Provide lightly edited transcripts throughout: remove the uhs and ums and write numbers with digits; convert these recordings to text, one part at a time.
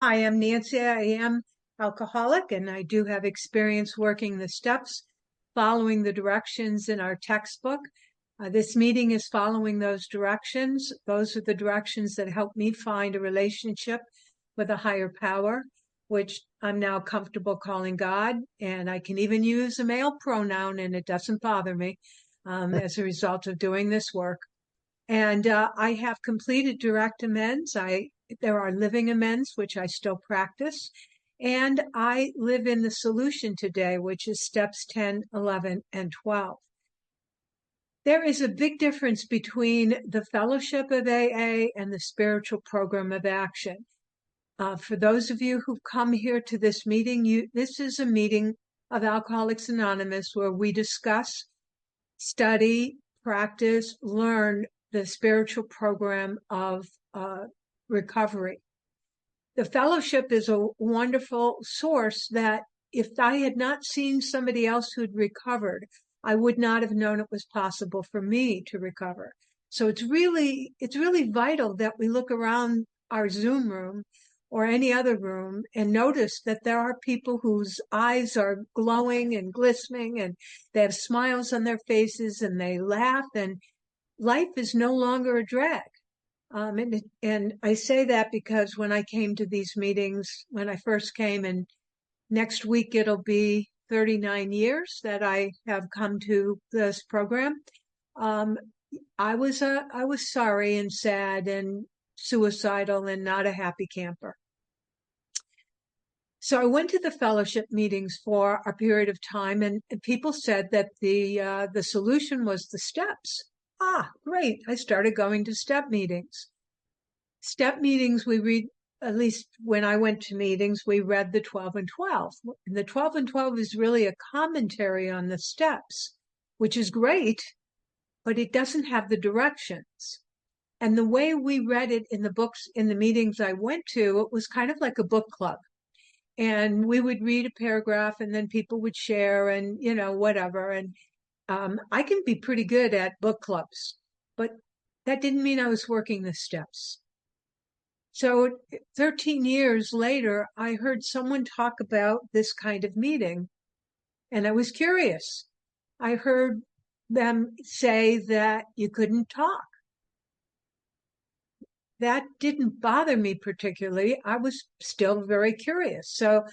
Hi, I'm Nancy. I am alcoholic and I do have experience working the steps, following the directions in our textbook. This meeting is following those directions. Those are the directions that help me find a relationship with a higher power, which I'm now comfortable calling God. And I can even use a male pronoun and it doesn't bother me as a result of doing this work. And I have completed direct amends. There are living amends, which I still practice. And I live in the solution today, which is steps 10, 11, and 12. There is a big difference between the fellowship of AA and the spiritual program of action. For those of you who've come here to this meeting, this is a meeting of Alcoholics Anonymous where we discuss, study, practice, learn the spiritual program of recovery. The fellowship is a wonderful source that if I had not seen somebody else who'd recovered, I would not have known it was possible for me to recover. So it's really vital that we look around our Zoom room or any other room and notice that there are people whose eyes are glowing and glistening and they have smiles on their faces and they laugh and life is no longer a drag. And I say that because when I came to these meetings, when I first came, and next week it'll be 39 years that I have come to this program. I was sorry and sad and suicidal and not a happy camper. So I went to the fellowship meetings for a period of time, and people said that the solution was the steps. Great. I started going to step meetings. Step meetings, we read, at least when I went to meetings, we read the 12 and 12. And the 12 and 12 is really a commentary on the steps, which is great, but it doesn't have the directions. And the way we read it in the books, in the meetings I went to, it was kind of like a book club. And we would read a paragraph and then people would share and, whatever. And I can be pretty good at book clubs, but that didn't mean I was working the steps. So 13 years later, I heard someone talk about this kind of meeting, and I was curious. I heard them say that you couldn't talk. That didn't bother me particularly. I was still very curious. So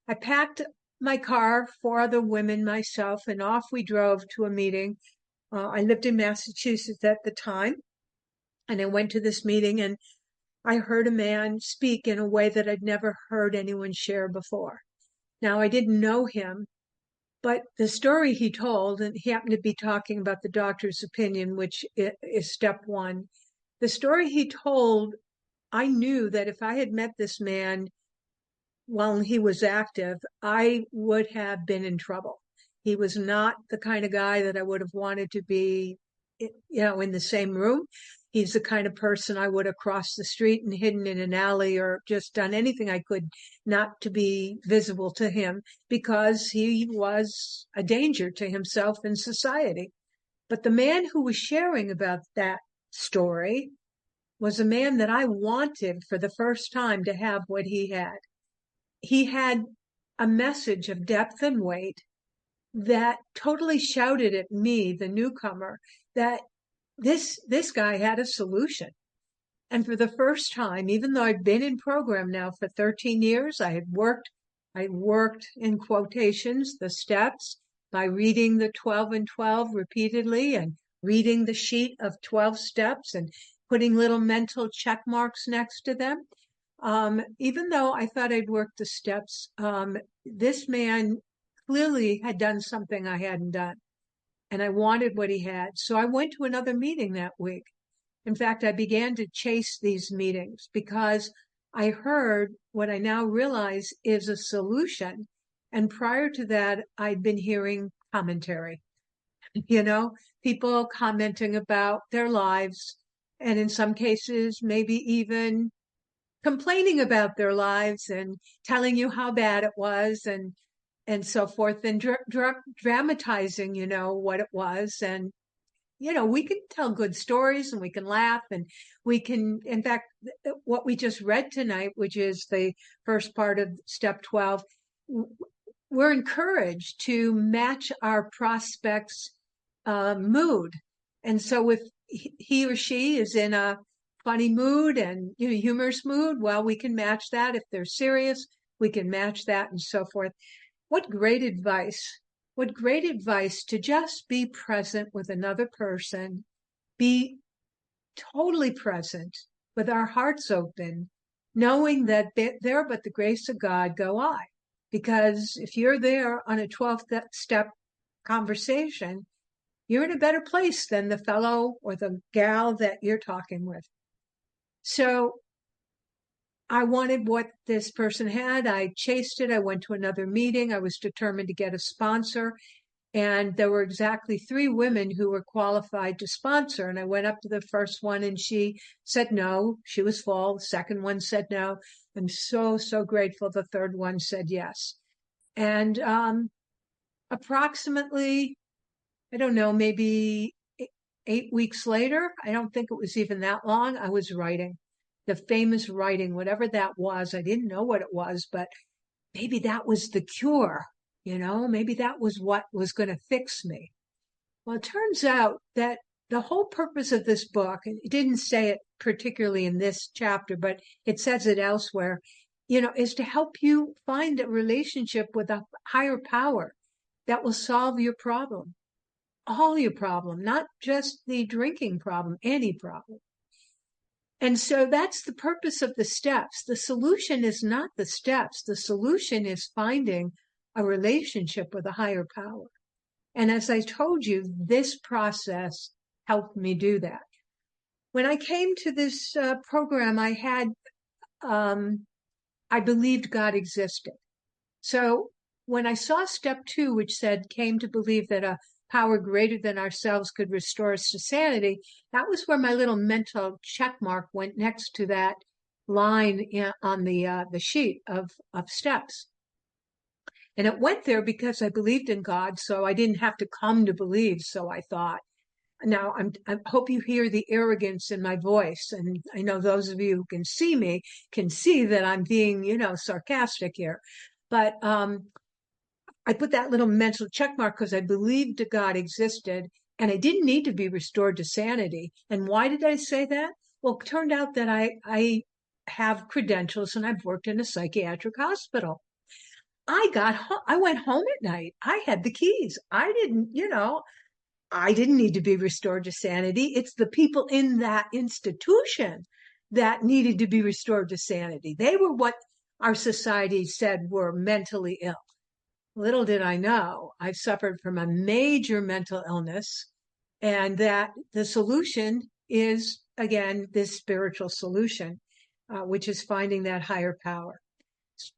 I packed my car, 4 other women, myself, and off we drove to a meeting. I lived in Massachusetts at the time, and I went to this meeting, and I heard a man speak in a way that I'd never heard anyone share before. Now, I didn't know him, but the story he told, and he happened to be talking about the doctor's opinion, which is step 1. The story he told, I knew that if I had met this man while he was active, I would have been in trouble. He was not the kind of guy that I would have wanted to be, in the same room. He's the kind of person I would have crossed the street and hidden in an alley or just done anything I could not to be visible to him because he was a danger to himself and society. But the man who was sharing about that story was a man that I wanted for the first time to have what he had. He had a message of depth and weight that totally shouted at me, the newcomer, that this guy had a solution. And for the first time, even though I'd been in program now for 13 years, I worked in quotations, the steps by reading the 12 and 12 repeatedly and reading the sheet of 12 steps and putting little mental check marks next to them. Even though I thought I'd worked the steps, this man clearly had done something I hadn't done. And I wanted what he had. So I went to another meeting that week. In fact, I began to chase these meetings because I heard what I now realize is a solution. And prior to that, I'd been hearing commentary, people commenting about their lives. And in some cases, maybe even complaining about their lives and telling you how bad it was and so forth, and dramatizing, what it was. And we can tell good stories and we can laugh and we can, in fact, what we just read tonight, which is the first part of step 12, we're encouraged to match our prospect's mood. And so if he or she is in a funny mood and humorous mood, well, we can match that. If they're serious, we can match that and so forth. What great advice. What great advice to just be present with another person, be totally present with our hearts open, knowing that there but the grace of God go I. Because if you're there on a 12th step conversation, you're in a better place than the fellow or the gal that you're talking with. So I wanted what this person had. I chased it. I went to another meeting. I was determined to get a sponsor. And there were exactly 3 women who were qualified to sponsor. And I went up to the first one and she said no. She was full. The second one said no. I'm so, so grateful. The third one said yes. And approximately, I don't know, maybe 8 weeks later, I don't think it was even that long, I was writing. The famous writing, whatever that was. I didn't know what it was, but maybe that was the cure. Maybe that was what was going to fix me. Well, it turns out that the whole purpose of this book, and it didn't say it particularly in this chapter, but it says it elsewhere, is to help you find a relationship with a higher power that will solve your problem, all your problem, not just the drinking problem, any problem. And so that's the purpose of the steps. The solution is not the steps. The solution is finding a relationship with a higher power. And as I told you, this process helped me do that. When I came to this program, I believed God existed. So when I saw step 2, which said came to believe that a power greater than ourselves could restore us to sanity, that was where my little mental check mark went next to that line on the sheet of steps. And it went there because I believed in God, so I didn't have to come to believe, so I thought. Now, I hope you hear the arrogance in my voice, and I know those of you who can see me can see that I'm being, sarcastic here. But I put that little mental check mark because I believed God existed and I didn't need to be restored to sanity. And why did I say that? Well, it turned out that I have credentials and I've worked in a psychiatric hospital. I went home at night. I had the keys. I didn't need to be restored to sanity. It's the people in that institution that needed to be restored to sanity. They were what our society said were mentally ill. Little did I know, I've suffered from a major mental illness, and that the solution is, again, this spiritual solution, which is finding that higher power.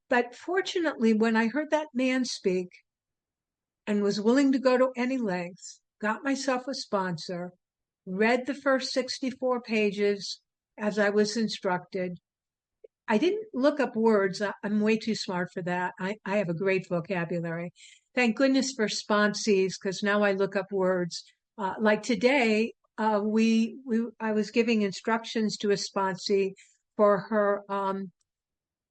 But fortunately, when I heard that man speak and was willing to go to any lengths, got myself a sponsor, read the first 64 pages as I was instructed. I didn't look up words. I'm way too smart for that. I have a great vocabulary. Thank goodness for sponsees, because now I look up words. Like today, I was giving instructions to a sponsee for her,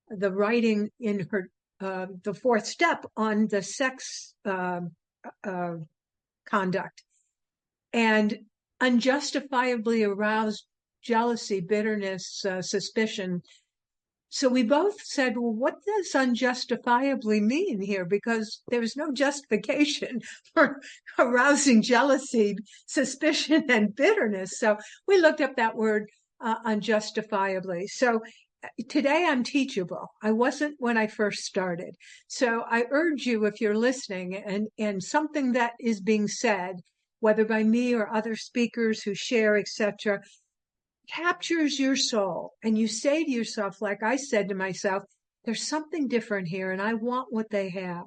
the writing in her, the 4th step on the sex conduct, and unjustifiably aroused jealousy, bitterness, suspicion. So we both said, well, what does unjustifiably mean here? Because there's no justification for arousing jealousy, suspicion, and bitterness. So we looked up that word unjustifiably. So today I'm teachable. I wasn't when I first started. So I urge you, if you're listening and something that is being said, whether by me or other speakers who share, etc., captures your soul, and you say to yourself, like I said to myself, there's something different here and I want what they have,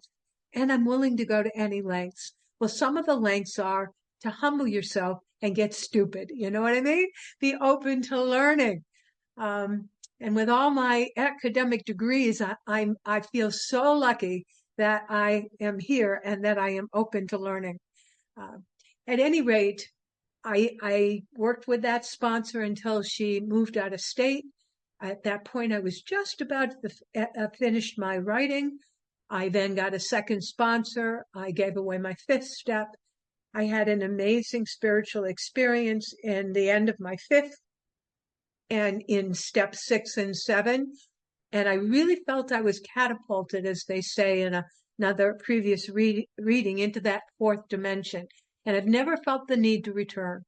and I'm willing to go to any lengths. Well, some of the lengths are to humble yourself and get stupid. You know what I mean? Be open to learning. And with all my academic degrees, I feel so lucky that I am here and that I am open to learning. At any rate, I worked with that sponsor until she moved out of state. At that point, I was just about to finish my writing. I then got a second sponsor. I gave away my fifth step. I had an amazing spiritual experience in the end of my fifth and in step 6 and 7. And I really felt I was catapulted, as they say in another previous reading, into that fourth dimension. And I've never felt the need to return.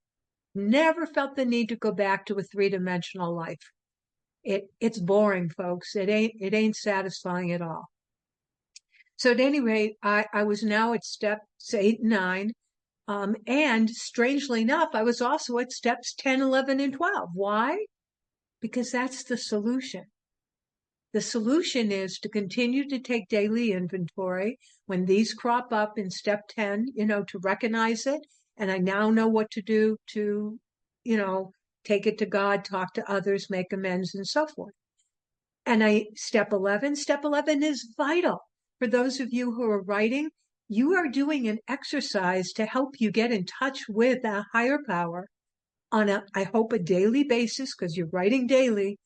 Never felt the need to go back to a three-dimensional life. It's boring, folks. It ain't satisfying at all. So at any rate, I was now at steps 8 and 9. And strangely enough, I was also at steps 10, 11, and 12. Why? Because that's the solution. The solution is to continue to take daily inventory when these crop up in step 10, to recognize it. And I now know what to do to, take it to God, talk to others, make amends, and so forth. And step 11 is vital. For those of you who are writing, you are doing an exercise to help you get in touch with a higher power on I hope, a daily basis, because you're writing daily,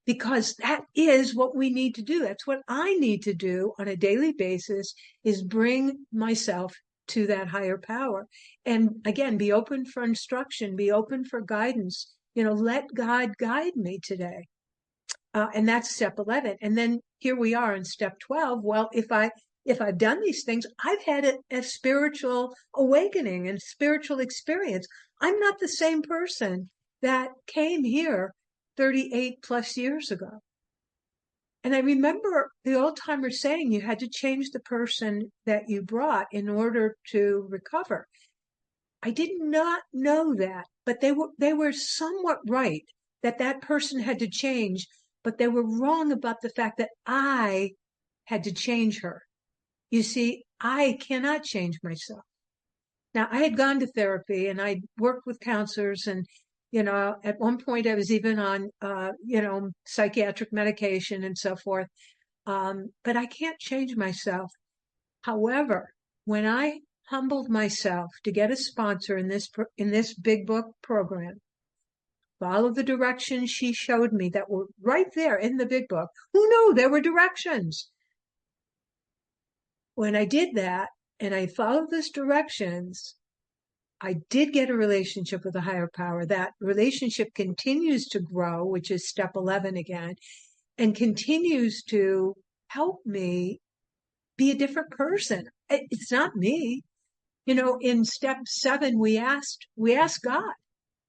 because that is what we need to do. That's what I need to do on a daily basis, is bring myself to that higher power. And again, be open for instruction, be open for guidance. Let God guide me today. And that's step 11. And then here we are in step 12. Well, if I've done these things, I've had a spiritual awakening and spiritual experience. I'm not the same person that came here 38 plus years ago. And I remember the old timers saying you had to change the person that you brought in order to recover. I did not know that, but they were somewhat right that person had to change, but they were wrong about the fact that I had to change her. You see, I cannot change myself. Now, I had gone to therapy and I'd worked with counselors, and, at one point I was even on, psychiatric medication and so forth. But I can't change myself. However, when I humbled myself to get a sponsor in this big book program, follow the directions she showed me that were right there in the big book. Who knew there were directions? When I did that and I followed those directions, I did get a relationship with a higher power. That relationship continues to grow, which is step 11 again, and continues to help me be a different person. It's not me. In step 7, we asked God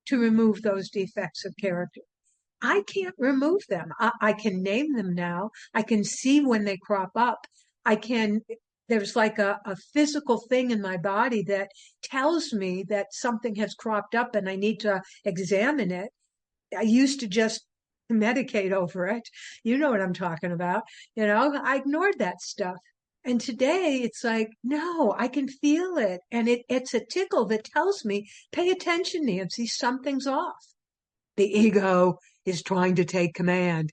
to remove those defects of character. I can't remove them. I can name them now. I can see when they crop up. There's like a physical thing in my body that tells me that something has cropped up and I need to examine it. I used to just medicate over it. You know what I'm talking about. I ignored that stuff. And today it's like, no, I can feel it. And it's a tickle that tells me, pay attention, Nancy, something's off. The ego is trying to take command.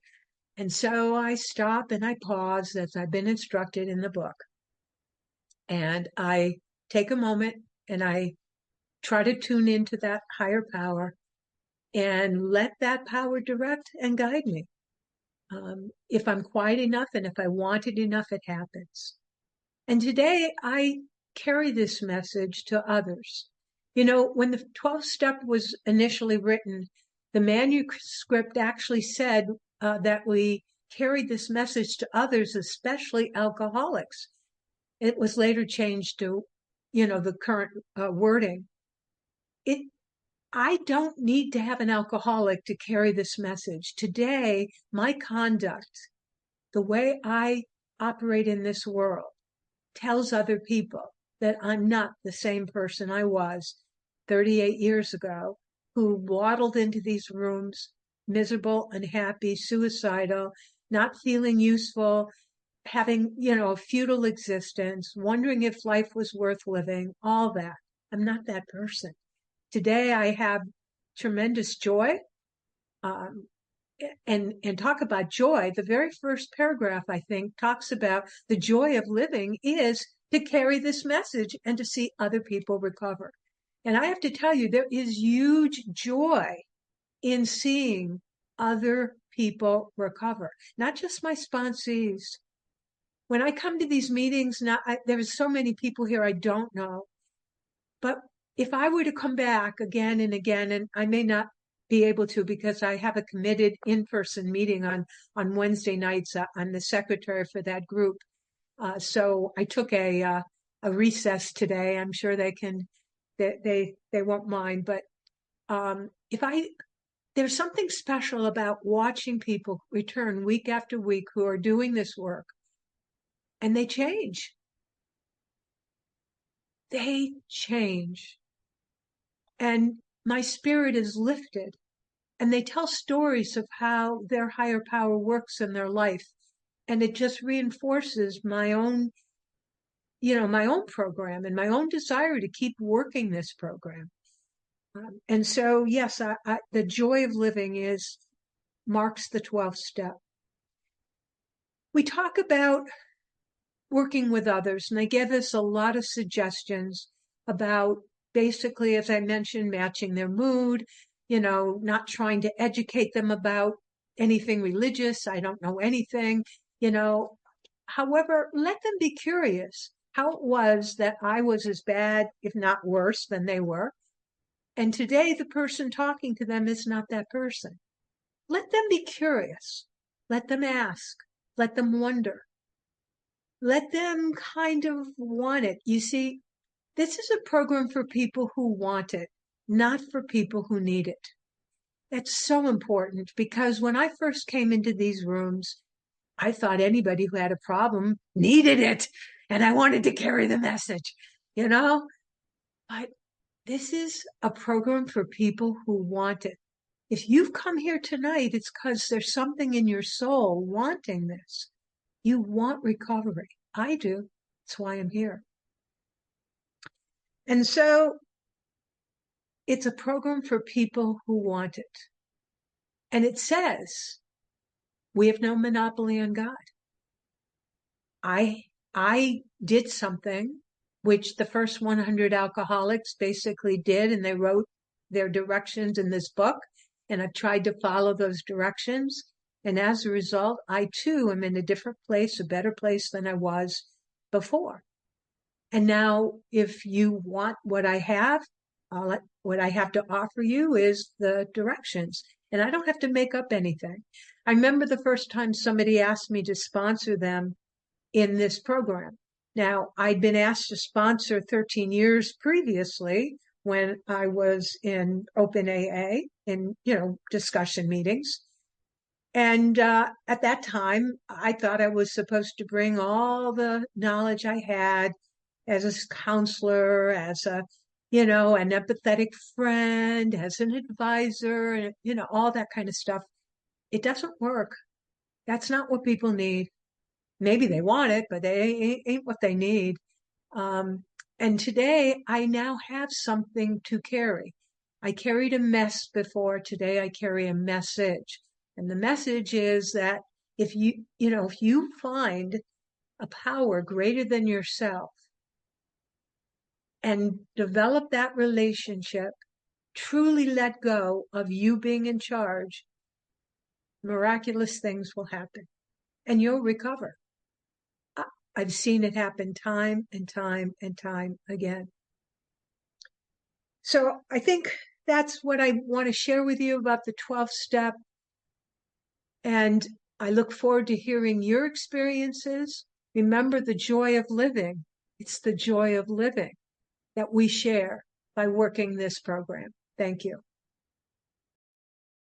And so I stop and I pause, as I've been instructed in the book. And I take a moment and I try to tune into that higher power and let that power direct and guide me. If I'm quiet enough and if I want it enough, it happens. And today I carry this message to others. When the 12th step was initially written, the manuscript actually said that we carried this message to others, especially alcoholics. It was later changed to, the current wording. I don't need to have an alcoholic to carry this message. Today, my conduct, the way I operate in this world, tells other people that I'm not the same person I was 38 years ago, who waddled into these rooms, miserable, unhappy, suicidal, not feeling useful, having, a futile existence, wondering if life was worth living, all that. I'm not that person. Today, I have tremendous joy. And talk about joy. The very first paragraph, I think, talks about the joy of living is to carry this message and to see other people recover. And I have to tell you, there is huge joy in seeing other people recover, not just my sponsees. When I come to these meetings, now there's so many people here I don't know, but if I were to come back again and again, and I may not be able to because I have a committed in-person meeting on Wednesday nights. I'm the secretary for that group. So I took a recess today. I'm sure they won't mind, but if there's something special about watching people return week after week who are doing this work, and they change. They change. And my spirit is lifted. And they tell stories of how their higher power works in their life. And it just reinforces my own, my own program and my own desire to keep working this program. And so, yes, the joy of living marks the 12th step. We talk about working with others, and they give us a lot of suggestions about basically, as I mentioned, matching their mood, not trying to educate them about anything religious. I don't know anything, However, let them be curious how it was that I was as bad, if not worse, than they were. And today, the person talking to them is not that person. Let them be curious. Let them ask. Let them wonder. Let them kind of want it. You see, this is a program for people who want it, not for people who need it. That's so important because when I first came into these rooms, I thought anybody who had a problem needed it. And I wanted to carry the message, But this is a program for people who want it. If you've come here tonight, it's because there's something in your soul wanting this. You want recovery. I do. That's why I'm here. And so it's a program for people who want it. And it says, we have no monopoly on God. I did something which the first 100 alcoholics basically did, and they wrote their directions in this book, and I've tried to follow those directions. And as a result, I too am in a different place, a better place than I was before. And now, if you want what I have, what I have to offer you is the directions. And I don't have to make up anything. I remember the first time somebody asked me to sponsor them in this program. Now, I'd been asked to sponsor 13 years previously when I was in open AA in, discussion meetings. And at that time, I thought I was supposed to bring all the knowledge I had as a counselor, as an empathetic friend, as an advisor, and, all that kind of stuff. It doesn't work. That's not what people need. Maybe they want it, but they ain't what they need. And today I now have something to carry. I carried a mess before. Today I carry a message. And the message is that if you find a power greater than yourself and develop that relationship, truly let go of you being in charge, miraculous things will happen and you'll recover. I've seen it happen time and time and time again. So I think that's what I want to share with you about the 12th step. And I look forward to hearing your experiences. Remember the joy of living. It's the joy of living that we share by working this program. Thank you.